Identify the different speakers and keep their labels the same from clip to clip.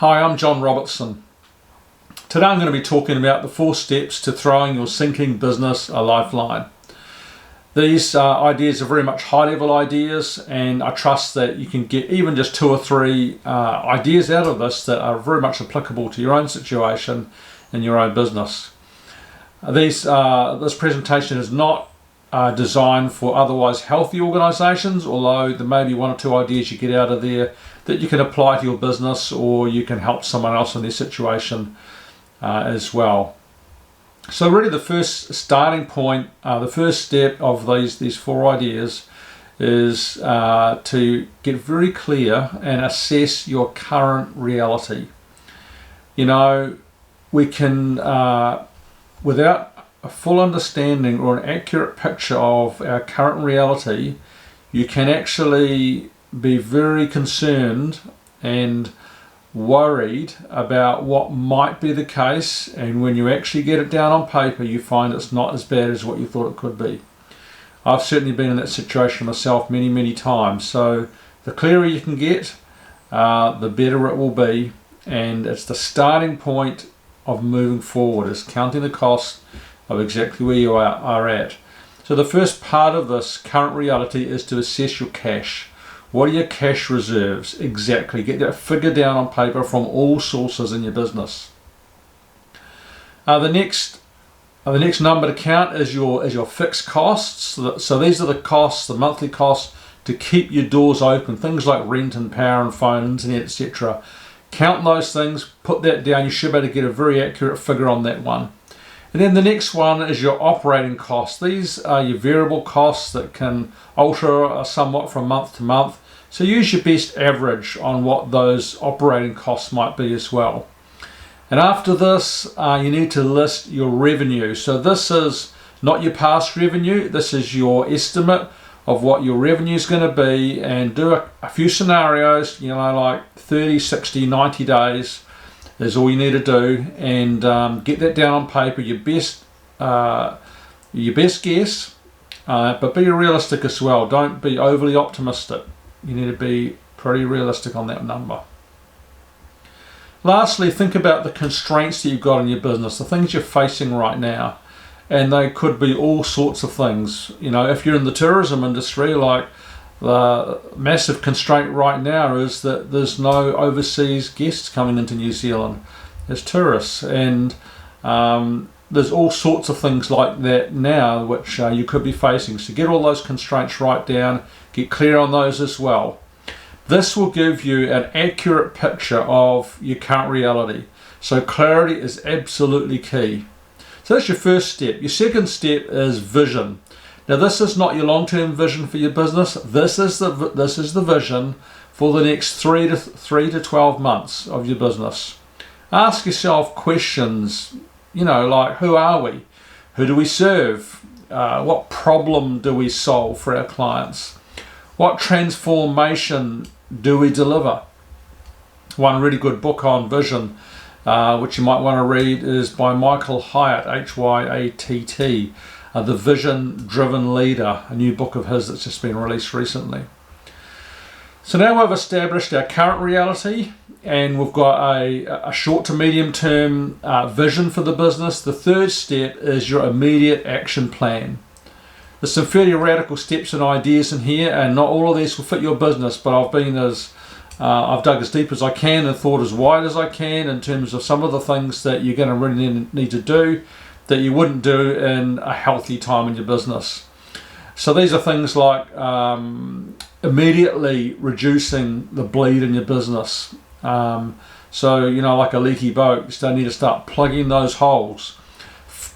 Speaker 1: Hi, I'm John Robertson. Today I'm going to be talking about the 4 steps to throwing your sinking business a lifeline. These ideas are very much high-level ideas, and I trust that you can get even just 2 or 3 ideas out of this that are very much applicable to your own situation and your own business. This presentation is not designed for otherwise healthy organisations, although there may be 1 or 2 ideas you get out of there that you can apply to your business, or you can help someone else in their situation as well. So really the first starting point, the first step of these 4 ideas is to get very clear and assess your current reality. You know, we can, without a full understanding or an accurate picture of our current reality, you can actually be very concerned and worried about what might be the case, and when you actually get it down on paper you find it's not as bad as what you thought it could be. I've certainly been in that situation myself many times. So the clearer you can get, the better it will be, and it's the starting point of moving forward, is counting the cost of exactly where you are at. So the first part of this current reality is to assess your cash. What are your cash reserves exactly? Get that figure down on paper from all sources in your business. The next number to count is your fixed costs. So these are the costs, the monthly costs to keep your doors open. Things like rent and power and phone, internet, etc. Count those things, put that down. You should be able to get a very accurate figure on that one. And then the next one is your operating costs. These are your variable costs that can alter somewhat from month to month. So use your best average on what those operating costs might be as well. And after this, you need to list your revenue. So this is not your past revenue. This is your estimate of what your revenue is going to be, and do a few scenarios, you know, like 30, 60, 90 days is all you need to do, and get that down on paper, your best guess, but be realistic as well. Don't be overly optimistic. You need to be pretty realistic on that number. Lastly, think about the constraints that you've got in your business, the things you're facing right now, and they could be all sorts of things. You know, if you're in the tourism industry, like the massive constraint right now is that there's no overseas guests coming into New Zealand as tourists, and there's all sorts of things like that now which you could be facing. So get all those constraints right down, get clear on those as well. This will give you an accurate picture of your current reality. So clarity is absolutely key. So that's your first step. Your second step is vision. Now this is not your long-term vision for your business. This is the vision for the next 3 to 12 months of your business. Ask yourself questions, you know, like, who are we? Who do we serve? What problem do we solve for our clients? What transformation do we deliver? One really good book on vision, which you might want to read, is by Michael Hyatt, Hyatt, The Vision Driven Leader, a new book of his that's just been released recently. So now we've established our current reality, and we've got a short to medium term vision for the business. The third step is your immediate action plan. There's some fairly radical steps and ideas in here, and not all of these will fit your business, but I've dug as deep as I can and thought as wide as I can in terms of some of the things that you're going to really need to do that you wouldn't do in a healthy time in your business. So these are things like immediately reducing the bleed in your business. So, you know, like a leaky boat, you still need to start plugging those holes.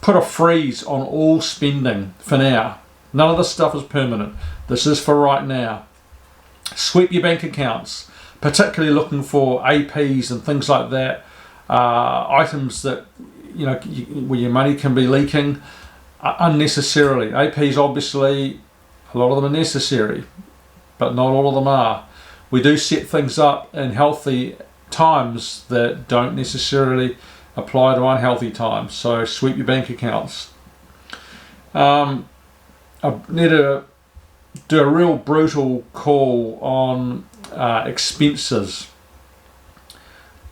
Speaker 1: Put a freeze on all spending for now. None of this stuff is permanent. This is for right now. Sweep your bank accounts, particularly looking for APs and things like that, items that, you know, where your money can be leaking unnecessarily. APs, obviously, a lot of them are necessary, but not all of them are. We do set things up in healthy times that don't necessarily apply to unhealthy times. So sweep your bank accounts. I need to do a real brutal call on expenses.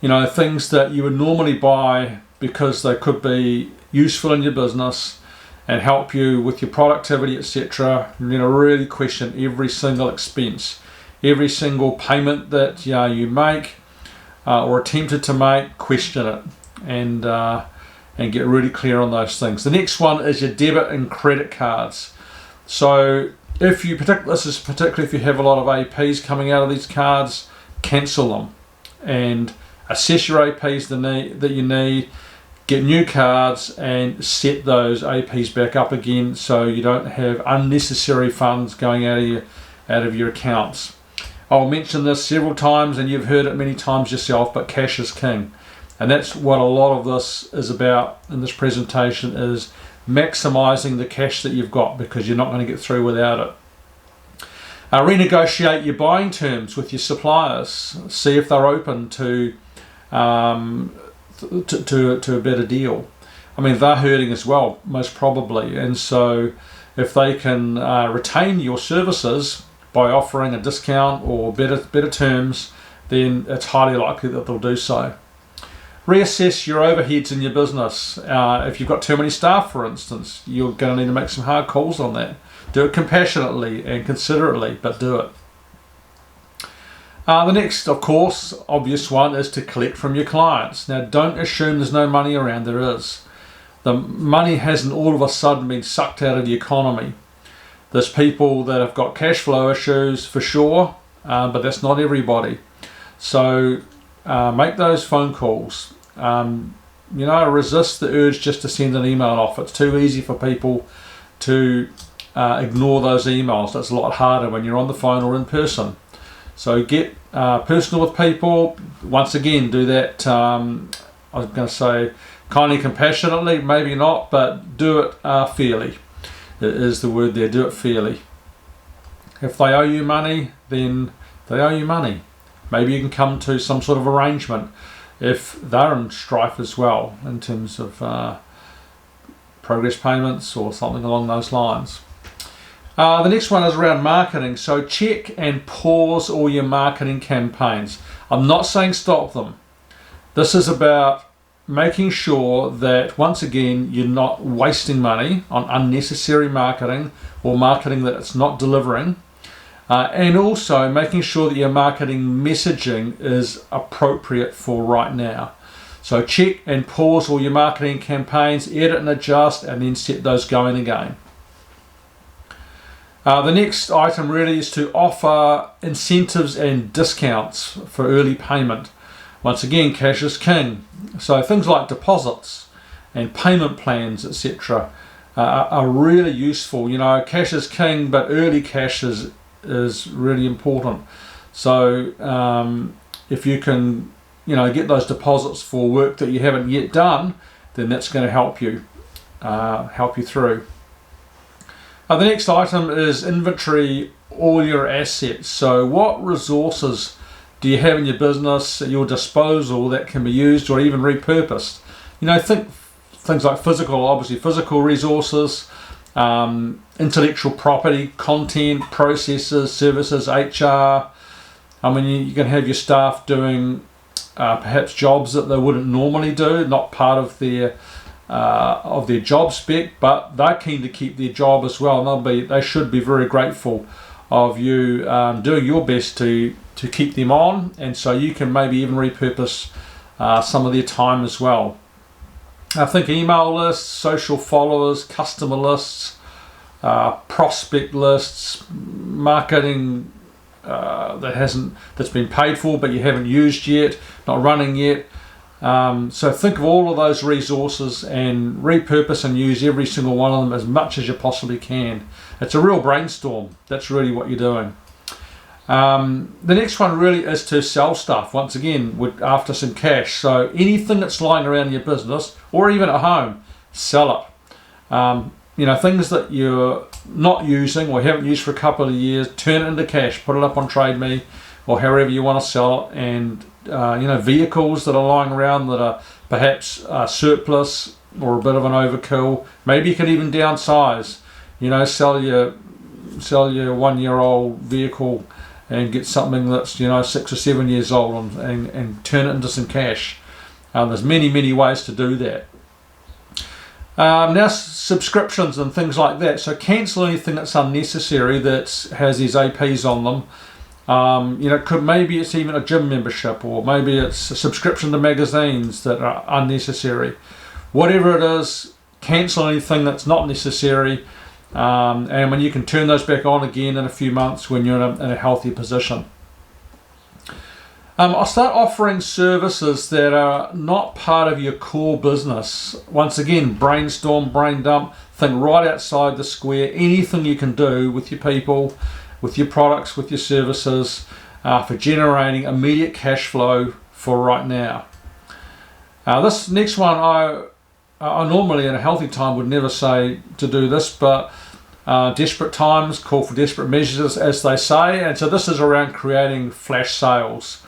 Speaker 1: things that you would normally buy because they could be useful in your business and help you with your productivity, etc. Really question every single expense, every single payment that you make or attempted to make. Question it and get really clear on those things. The next one is your debit and credit cards. So this is particularly if you have a lot of APs coming out of these cards, cancel them and assess your APs that you need. Get new cards and set those APs back up again so you don't have unnecessary funds going out of your accounts. I'll mention this several times and you've heard it many times yourself, but cash is king. And that's what a lot of this is about in this presentation, is maximizing the cash that you've got, because you're not going to get through without it. Renegotiate your buying terms with your suppliers. See if they're open to a better deal. They're hurting as well, most probably, and so if they can retain your services by offering a discount or better terms, then it's highly likely that they'll do so. Reassess your overheads in your business. If you've got too many staff, for instance, you're going to need to make some hard calls on that. Do it compassionately and considerately, but do it. The next, of course, obvious one is to collect from your clients. Now, don't assume there's no money around. There is. The money hasn't all of a sudden been sucked out of the economy. There's people that have got cash flow issues for sure, but that's not everybody. So make those phone calls. Resist the urge just to send an email off. It's too easy for people to ignore those emails. It's a lot harder when you're on the phone or in person. So get personal with people. Once again, do that, I was going to say kindly, compassionately, maybe not, but do it fairly. It is the word there, do it fairly. If they owe you money, then they owe you money. Maybe you can come to some sort of arrangement if they're in strife as well, in terms of progress payments or something along those lines. The next one is around marketing. So check and pause all your marketing campaigns. I'm not saying stop them. This is about making sure that, once again, you're not wasting money on unnecessary marketing or marketing that it's not delivering. And also making sure that your marketing messaging is appropriate for right now. So check and pause all your marketing campaigns, edit and adjust, and then set those going again. The next item really is to offer incentives and discounts for early payment. Once again, cash is king. So things like deposits and payment plans, etc., are really useful. Cash is king, but early cash is really important. So if you can, get those deposits for work that you haven't yet done, then that's going to help you through. The next item is inventory all your assets. So what resources do you have in your business at your disposal that can be used or even repurposed? Think things like physical resources, intellectual property, content, processes, services, HR. You can have your staff doing perhaps jobs that they wouldn't normally do, not part of their job spec, but they're keen to keep their job as well, and they should be very grateful of you doing your best to keep them on, and so you can maybe even repurpose some of their time as well. I think email lists, social followers, customer lists, prospect lists, marketing that's been paid for but you haven't used yet, not running yet. So think of all of those resources and repurpose and use every single one of them as much as you possibly can. It's a real brainstorm. That's really what you're doing. The next one really is to sell stuff. Once again, after some cash. So anything that's lying around in your business or even at home, sell it. Things that you're not using or haven't used for a couple of years, turn it into cash, put it up on TradeMe or however you want to sell it. And vehicles that are lying around that are perhaps surplus or a bit of an overkill. Maybe you can even downsize. Sell your 1-year-old vehicle and get something that's 6 or 7 years old and turn it into some cash. There's many ways to do that. Now subscriptions and things like that. So cancel anything that's unnecessary that has these APs on them. Maybe it's even a gym membership, or maybe it's a subscription to magazines that are unnecessary. Whatever it is, cancel anything that's not necessary, and when you can turn those back on again in a few months when you're in a healthy position. I'll start offering services that are not part of your core business. Once again, brainstorm, brain dump, think right outside the square. Anything you can do with your people, with your products, with your services, for generating immediate cash flow for right now. This next one, I normally in a healthy time would never say to do this, but desperate times call for desperate measures, as they say, and so this is around creating flash sales.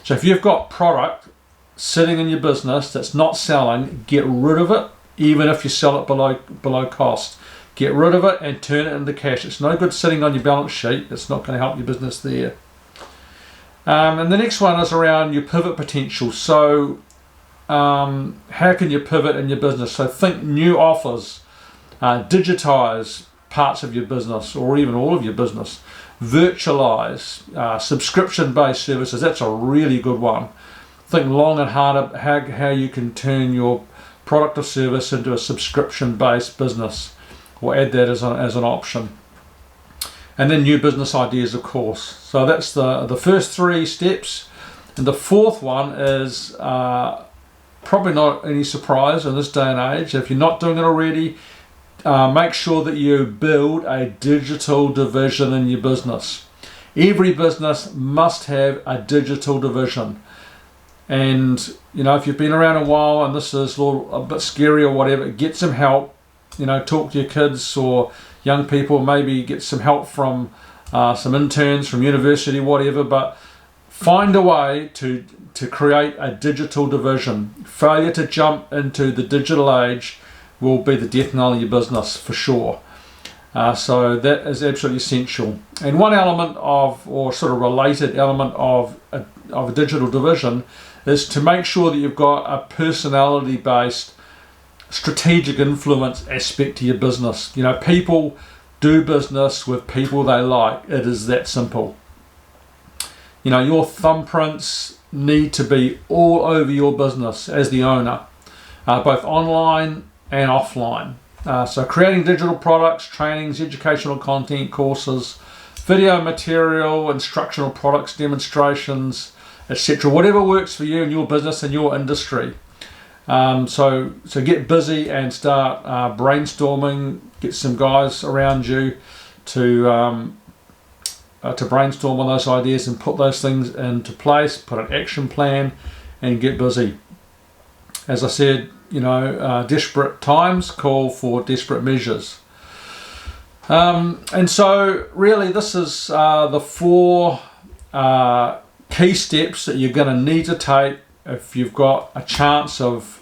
Speaker 1: So if you've got product sitting in your business that's not selling, get rid of it, even if you sell it below cost. Get rid of it and turn it into cash. It's no good sitting on your balance sheet. It's not going to help your business there. And the next one is around your pivot potential. So how can you pivot in your business? So think new offers, digitize parts of your business or even all of your business, virtualize, subscription-based services. That's a really good one. Think long and hard how you can turn your product or service into a subscription-based business, or add that as an option. And then new business ideas, of course. So that's the first 3 steps. And the fourth one is probably not any surprise in this day and age. If you're not doing it already, make sure that you build a digital division in your business. Every business must have a digital division. And if you've been around a while and this is a bit scary or whatever, get some help. Talk to your kids or young people, maybe get some help from some interns from university, whatever, but find a way to create a digital division. Failure to jump into the digital age will be the death knell of your business for sure. So that is absolutely essential. And one element of, or sort of related element of a digital division, is to make sure that you've got a personality-based strategic influence aspect to your business. People do business with people they like. It is that simple. Your thumbprints need to be all over your business as the owner, both online and offline. So creating digital products, trainings, educational content, courses, video material, instructional products, demonstrations, etc. Whatever works for you and your business and your industry. So get busy and start brainstorming. Get some guys around you to brainstorm on those ideas and put those things into place. Put an action plan and get busy. As I said, desperate times call for desperate measures. And so really this is the 4 key steps that you're going to need to take if you've got a chance of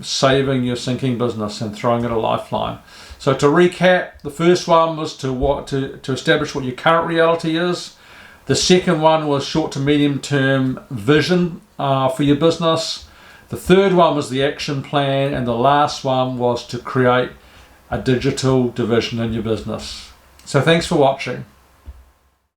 Speaker 1: saving your sinking business and throwing it a lifeline. So to recap, the first one was to establish what your current reality is. The second one was short to medium term vision for your business. The third one was the action plan, and the last one was to create a digital division in your business. So thanks for watching.